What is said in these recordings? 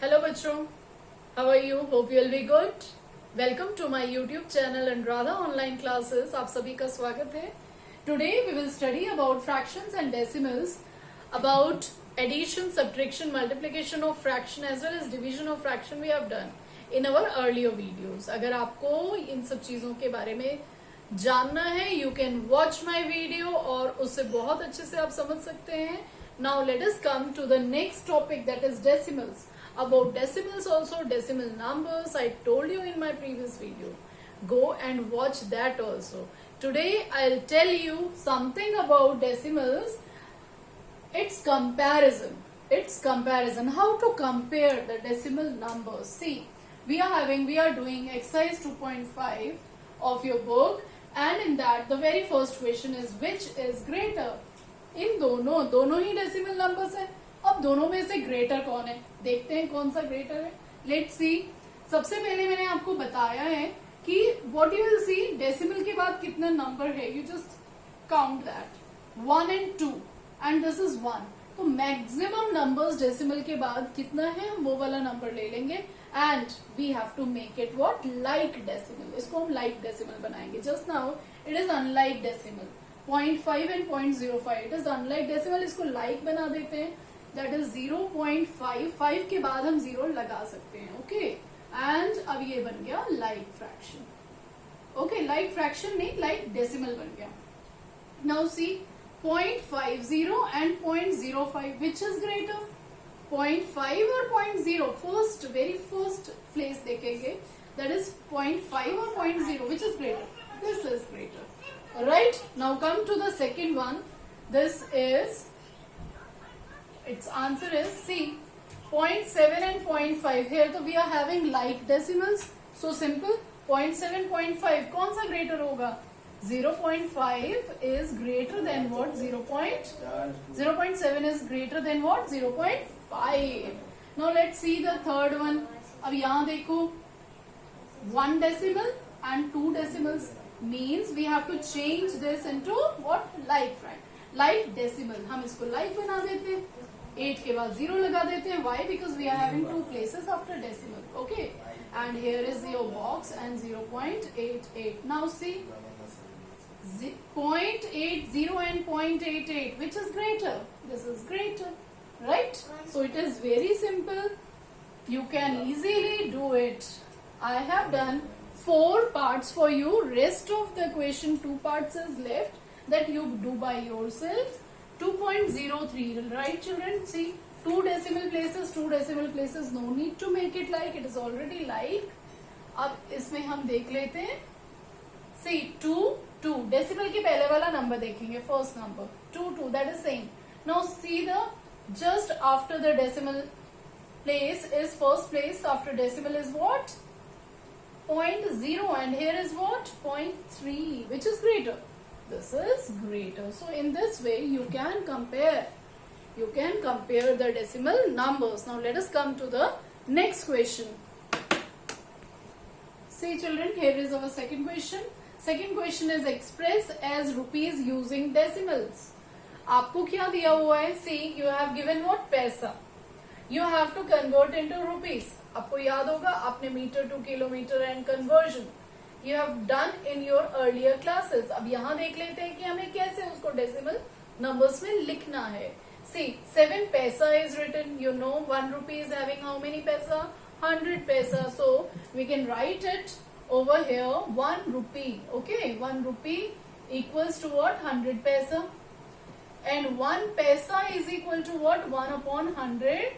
Hello बच्चों, how are you? Hope you'll be good. Welcome to my YouTube channel Anuradha Online Classes. आप सभी का स्वागत है. Today we will study about fractions and decimals, about addition, subtraction, multiplication of fraction as well as division of fraction we have done in our earlier videos. अगर आपको इन सब चीजों के बारे में जानना है, you can watch my video और उससे बहुत अच्छे से आप समझ सकते हैं. Now let us come to the next topic, that is decimals. About decimals also, decimal numbers, I told you in my previous video. Go and watch that also. Today I'll tell you something about decimals. It's comparison. How to compare the decimal numbers. See, we are doing exercise 2.5 of your book, and in that the very first question is which is greater. इन दोनों ही decimal numbers है. अब दोनों में से greater कौन है, देखते हैं कौन सा ग्रेटर है. Let's see. सबसे पहले मैंने आपको बताया है कि what you will see, decimal के बाद कितना नंबर है, you just count that 1 and 2 and this is 1. तो मैक्सिमम नंबर्स डेसिमल के बाद कितना है, हम वो वाला नंबर ले लेंगे and we have to make it what, like decimal. इसको हम लाइक डेसिमल बनाएंगे. Just now it is unlike decimal. 0.5 and 0.05 it is unlike decimal. इसको लाइक बना देते हैं. That is 0.5. 5 के बाद हम 0 लगा सकते हैं. ओके एंड अब ये बन गया like fraction. Okay, like fraction नहीं, लाइक डेसिमल बन गया. Now see 0.50 and 0.05 which is greater, 0.5 और 0.0. फर्स्ट वेरी फर्स्ट प्लेस देखेंगे, दैट इज 0.5 और 0.0 which is greater. This is greater. Right, now come to the second one. This is, its answer is C, 0.7 and 0.5. Here तो we are having like decimals, so simple. 0.7, 0.5 कौन सा greater होगा, 0.5 is greater than what, 0.7 is greater than what, 0.5. Now let's see the third one. अब यहाँ देखो 1 decimal and 2 decimals. Means we have to change this into what, like decimal. हम इसको like बना देते हैं, 8 के बाद 0 लगा देते हैं. Why? Because we are having 2 places after decimal. Okay, and here is your box and 0.88. Now see 0.80 and 0.88 which is greater, this is greater, right? So it is very simple, you can easily do it. I have done 4 parts for you. Rest of the question 2 parts is left, that you do by yourself. 2.03, right children? See, 2 decimal places, no need to make it like, it is already like. अब इसमें हम देख लेते हैं. See 2 decimal के पहले वाला number देखेंगे, first number 2 that is same. Now see the just after the decimal place is first place after decimal is what, 0.0, and here is what, 0.3 which is greater, this is greater. So in this way you can compare the decimal numbers. Now let us come to the next question. See children, here is our second question. Second question is express as rupees using decimals. आपको क्या दिया हुआ है, see you have given what, पैसा, you have to convert into rupees. आपको याद होगा, आपने metre to kilometre and conversion you have done in your earlier classes. अब यहाँ देख लेते हैं कि हमें कैसे उसको डेसिमल नंबर्स में लिखना है. See 7 paisa is written, you know 1 rupee is having how many पैसा, 100 पैसा. So we can write it over here 1 rupee. Okay, 1 rupee equals to what, 100 पैसा, and 1 पैसा is equal to what, 1 upon 100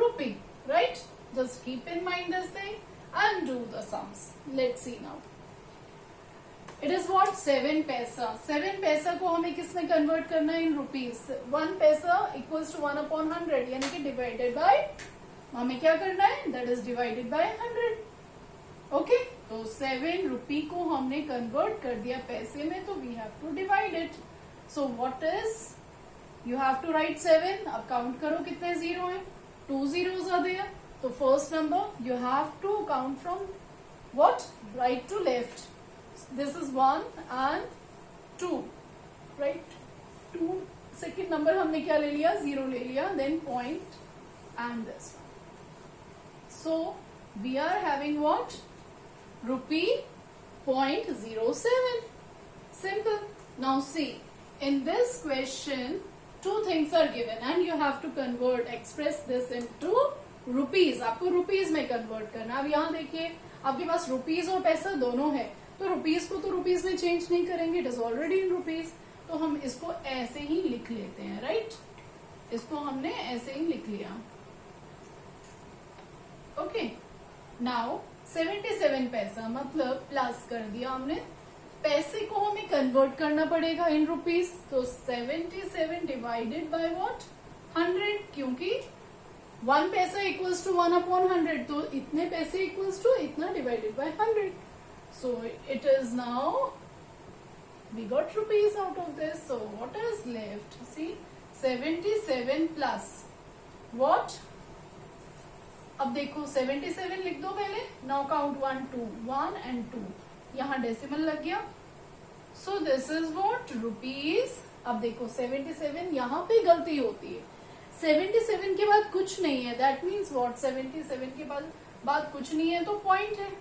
rupee, right? Just keep in mind this thing and do the sums. Let's see now. It is what, 7 पैसा. 7 पैसा को हमें किस में convert करना है, इन रुपीज. 1 पैसा इक्वल्स टू 1 upon 100, यानी कि डिवाइडेड बाय, हमें क्या करना है, that is divided by 100. Okay, तो 7 रुपी को हमने कन्वर्ट कर दिया पैसे में, तो we have to divide it. So what is, you have to write 7. अब काउंट करो कितने 0 हैं, 2 zeros are there. So first number you have to count from what, right to left. This is 1 and 2, right? 2. Second number हमने क्या ले लिया, 0 ले लिया, then point and this one. So we are having what? Rupee 0.07. Simple. Now see, in this question, two things are given and you have to express this into rupees. आपको rupees में convert करना. अब यहाँ देखिए आपके पास rupees और पैसा दोनों है, तो rupees को तो rupees में change नहीं करेंगे, it is already in rupees. तो हम इसको ऐसे ही लिख लेते हैं, right? इसको हमने ऐसे ही लिख लिया. Okay. Now 77 पैसा मतलब प्लस कर दिया हमने. पैसे को हमें कन्वर्ट करना पड़ेगा इन रुपीस, तो 77 डिवाइडेड बाय व्हाट? 100, क्योंकि 1 पैसा इक्वल्स टू 1/100, तो इतने पैसे इक्वल्स टू इतना divided by 100. So it is now we got rupees out of this. So what is left? See 77 plus what? अब देखो 77 लिख दो पहले. Now count 1 2 1 and 2. यहाँ डेसिमल लग गया. So this is what? Rupees. अब देखो 77 यहाँ पे गलती होती है. 77 के बाद कुछ नहीं है, दैट मीन्स व्हाट? 77 के बाद कुछ नहीं है तो पॉइंट है.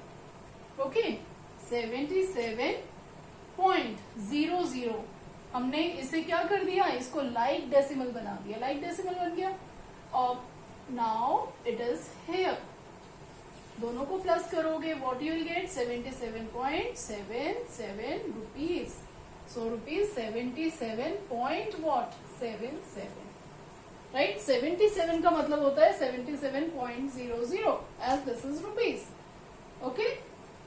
ओके 77.00. हमने इसे क्या कर दिया? इसको लाइक डेसिमल बना दिया. लाइक डेसिमल बन गया. और नाउ इट इज हियर. दोनों को प्लस करोगे, what you will get? 77.77 rupees. So rupees 77.77, right? 77 का मतलब होता है 77.00 as this is rupees. Okay,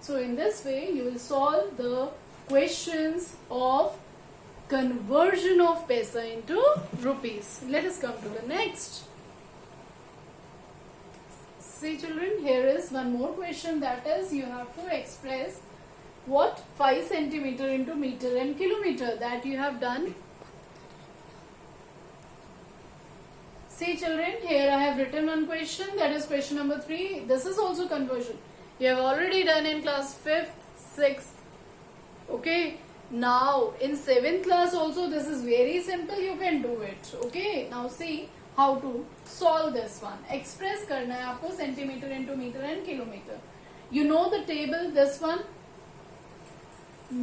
so in this way you will solve the questions of conversion of paisa into rupees. Let us come to the next. See children, here is one more question, that is you have to express what? 5 centimeter into meter and kilometer, that you have done. See children, here I have written one question, that is question number 3. This is also conversion. You have already done in class 5th, 6th. Okay. Now in 7th class also this is very simple, you can do it. Okay, now see how to solve this one. Express करना है आपको centimeter into meter and kilometer. You know the table, this one,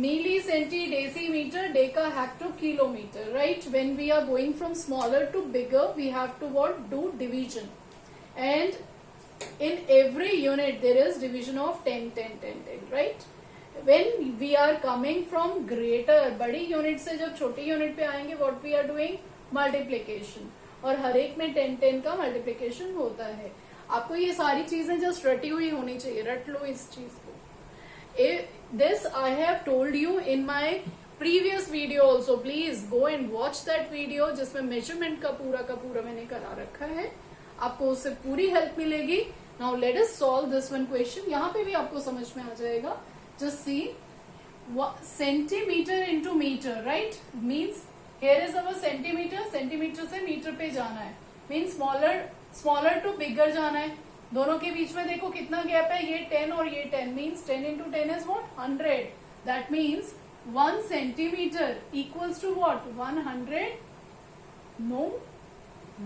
milli, centi, decimeter, deca, hecto, kilometer, right? When we are going from smaller to bigger, we have to what? Do division. And in every unit there is division of 10 10 10 10, right? When we are coming from greater, बड़ी unit से जब छोटी unit पे आएंगे, what we are doing? Multiplication. और हर एक में 10 10 का मल्टीप्लीकेशन होता है. आपको ये सारी चीजें जस्ट रटी हुई होनी चाहिए, रट लो इस चीज को. This I have told you in my previous video also. Please go and watch that video जिसमें मेजरमेंट का पूरा मैंने करा रखा है. आपको उससे पूरी हेल्प मिलेगी. Now let us solve this one question. यहाँ पे भी आपको समझ में आ जाएगा. Just see, centimeter into meter, right? Means here is our centimeter. Centimeter से मीटर पे जाना है. Means smaller to bigger जाना है. दोनों के बीच में देखो कितना गैप है. ये 10 और ये 10. Means 10 into 10 is what? 100. That means 1 centimeter equals to what? 100? No.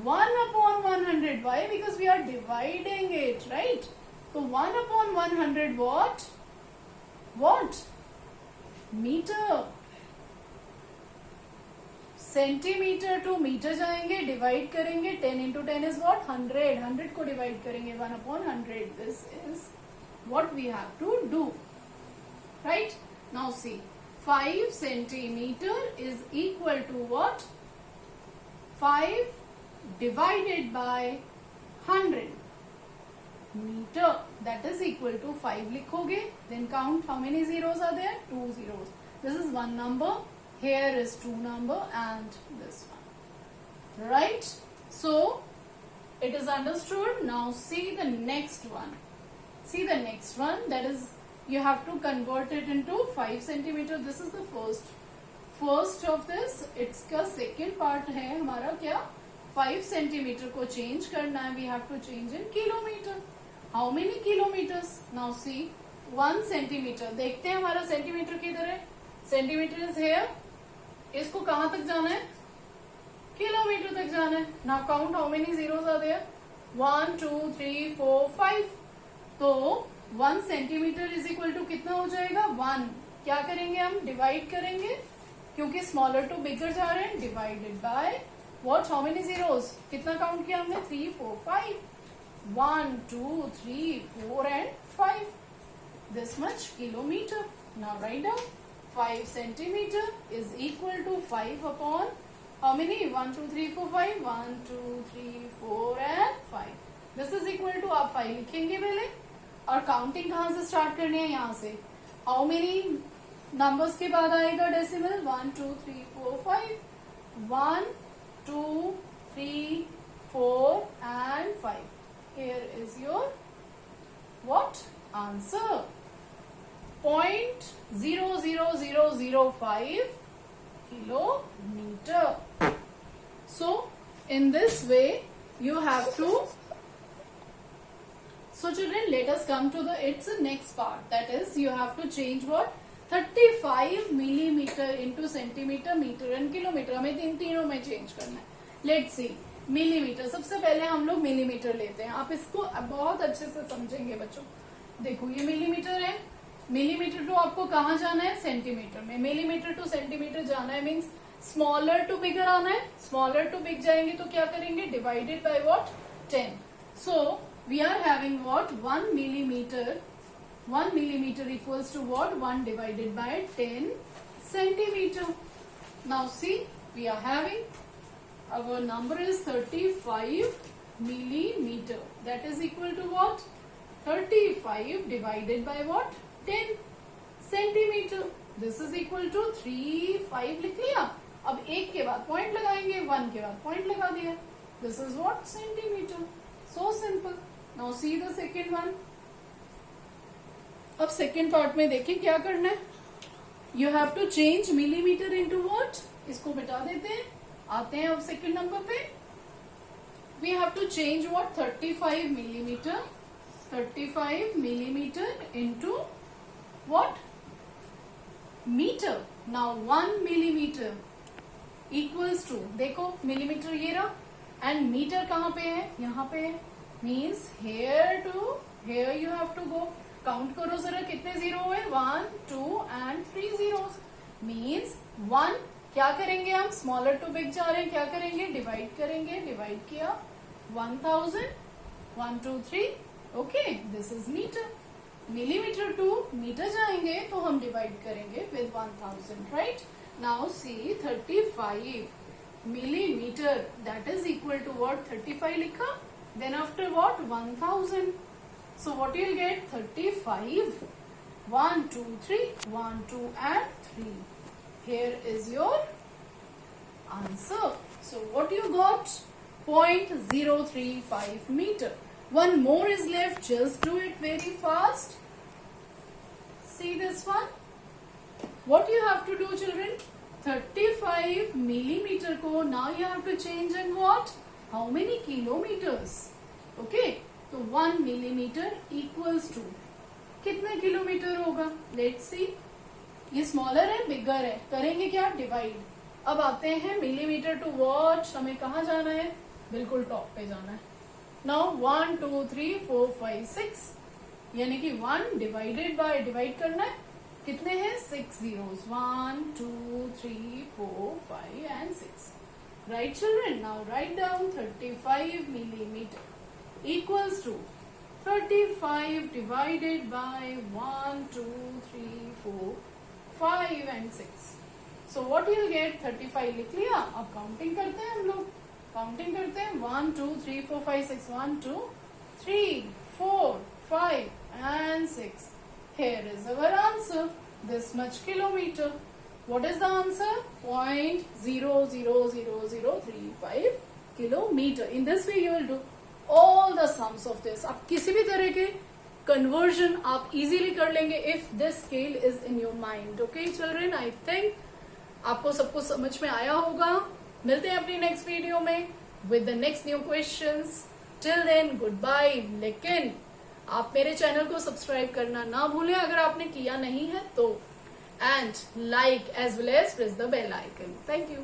1/100. Why? Because we are dividing it, right? So 1/100 what? What? Metre. Centimetre to metre जाएंगे, डिवाइड करेंगे. 10 into 10 is what? 100. 100 को डिवाइड करेंगे 1/100. This is what we have to do, right? Now see, 5 centimeter is equal to what? 5 divided by 100 meter, that is equal to 5 लिखोगे. Then count how many zeros are there? 2 zeros. This is one number, here is 2 number, and this one, right? So it is understood. Now see the next one. See the next one, that is you have to convert it into 5 centimeter. This is the first of this. It's का second part है हमारा क्या? 5 centimeter को change करना है. We have to change in kilometer. How many kilometers? Now see, 1 centimeter. देखते हैं हमारा सेंटीमीटर किधर है. Centimetre is here. इसको कहां तक जाना है? किलोमीटर तक जाना है. Now count how many zeros are there? 1 2 3 4 5. तो 1 सेंटीमीटर इज इक्वल टू कितना हो जाएगा 1. क्या करेंगे हम, डिवाइड करेंगे क्योंकि स्मॉलर टू बिगर जा रहे हैं. Divided by what, how many zeros, कितना काउंट किया हमने 3 4 5. 1 2 3 4 and 5. This much kilometer. Now write down 5 centimeter is equal to 5 upon how many, 1 2 3 4 5. 1 2 3 4 and 5. This is equal to, आप 5 लिखेंगे पहले और काउंटिंग कहाँ से स्टार्ट करनी है, यहाँ से. हाउ मेनी नंबर्स के बाद आएगा decimal, 1 2 3 4 5. 1 2 3 4 and 5. Here is your what answer, 0.00005 kilometer. So in this way you have to. So children, let us come to its next part, that is you have to change what, 35 millimeter into centimeter, meter and kilometer. हमें इन तीनों में change करना है. Let's see. Millimetre, सबसे पहले हम लोग millimetre लेते हैं. आप इसको बहुत अच्छे से समझेंगे बच्चों. देखो ये मिलीमीटर है, मिलीमीटर टू आपको कहाँ जाना है, सेंटीमीटर में. मिलीमीटर टू सेंटीमीटर जाना है मीन्स स्मॉलर टू बिगर आना है. स्मॉलर टू बिग जाएंगे तो क्या करेंगे, divided by what, 10. So we are having what, 1 millimeter. 1 millimeter equals to what, 1 divided by 10 centimeter. Now see, we are having, our number is 35 millimeter. That is equal to what, 35 divided by what, 10 centimeter. This is equal to 3 5 लिख लिया. अब एक के बाद point लगाएंगे, 1 के बाद point लगा दिया. This is what, centimeter. So simple. Now see the second one. अब सेकेंड पार्ट में देखिए क्या करना है. You have to change millimetre into what, इसको बिठा देते हैं. आते हैं अब सेकेंड नंबर पे. We have to change what, 35 millimeter. 35 millimeter into what, metre. Now 1 millimeter equals to, देखो मिलीमीटर ये रहा एंड मीटर कहाँ पे है, यहाँ पे है. Means here to here you have to go. Count करो जरा कितने जीरो हुए, 1 2 and 3 zeros. मीन्स 1 क्या करेंगे हम, स्मॉलर टू बिग जा रहे हैं, क्या करेंगे, डिवाइड करेंगे. डिवाइड किया 1000, 1 2 3. Okay, this is metre. Millimetre to metre जाएंगे तो हम डिवाइड करेंगे with 1000. Right. Now see 35 millimeter, that is equal to what, 35 लिखा. Then after what, 1000. So what you will get, 35. 1 2 3, 1 2 and 3. Here is your answer. So what you got, 0.035 meter. One more is left, just do it very fast. See this one. What you have to do children, 35 millimeter को now you have to change in what, how many kilometers. Okay, तो 1 millimeter equals to कितने kilometre होगा. Let's see, ये smaller है बिगर है, करेंगे क्या, divide. अब आते हैं मिलीमीटर टू वॉट, हमें कहाँ जाना है, बिल्कुल टॉप पे जाना है. नाउ 1 2 3 4 5 6, यानी कि 1 डिवाइडेड बाय, डिवाइड करना है, कितने हैं 6 zeros, 1 2 3 4 5 and 6. Right children, now write down 35 millimeter equals to 35 divided by 1 2 3 4 5 and 6. So what you'll get, 35 लिख लिया. अब काउंटिंग करते हैं हम लोग, काउंटिंग करते हैं 1 2 3 4 5 6, 1 2 3 4 5 and 6. Here is our answer, this much kilometer. What is the answer? 0.00035 kilometer. In this way you will do all the sums of this. आप किसी भी तरह के conversion आप easily कर लेंगे if this scale is in your mind. Okay children, I think आपको सब कुछ समझ में आया होगा. मिलते हैं अपनी नेक्स्ट वीडियो में with the next new questions. Till then, goodbye. लेकिन आप मेरे चैनल को सब्सक्राइब करना ना भूलें अगर आपने किया नहीं है तो, and like as well as press the bell icon. Thank you.